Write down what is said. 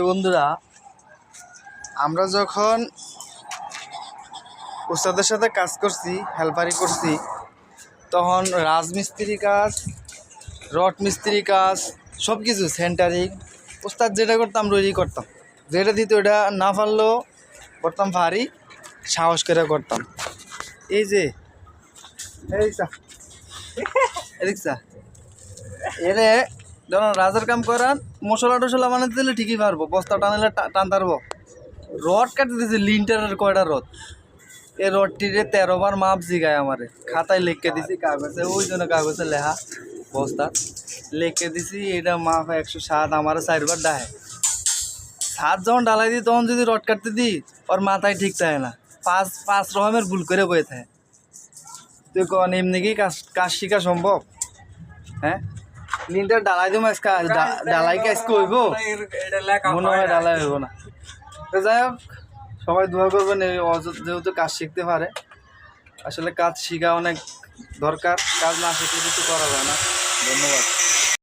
বন্ধুরা, আমরা যখন উস্তাদের সাথে কাজ করছি, হেল্পারি করছি, তখন রাজমিস্ত্রি কাজ, রড মিস্ত্রি কাজ, সব কিছু সেন্টারিং উস্তাদ যেটা করতাম রোজই করতাম। যেটা দিত ওটা না পারলেও করতাম, ভারী সাহস করে করতাম। এই যে এদিকসা এরে যখন রাজার কাম করান, মশলা টশলা বানাতে দিলে ঠিকই পারবো, বস্তা টানলে টান পারবো। রড কাটতে দিয়েছে লিন্টারের কয়টা রড, এই রডটিরে 13 বার মাপ জিগায় আমারে, খাতায় লিখে দিছি কাগজে, ওই জন্য কাগজে লেখা বস্তা লিখে দিছি এটা মাপ 107। আমার 4 বার ডাহে 7 যখন ডালাই দিই তখন যদি রড কাটতে দিই ওর মাথায় ঠিক থাকে না, পাঁচ রকমের ভুল করে বয়ে থাকে। তুই কন এমনি কি কাজ শিখা সম্ভব? হ্যাঁ, লিন্টার ডালাই দিব, ডালাই কাজ করব মনে হয় ডালাই হইব না। তো যাই হোক, সবাই দোয়া করবেন এই যেহেতু কাজ শিখতে পারে। আসলে কাজ শেখা অনেক দরকার, কাজ না শিখলে কিছু করা যায় না। ধন্যবাদ।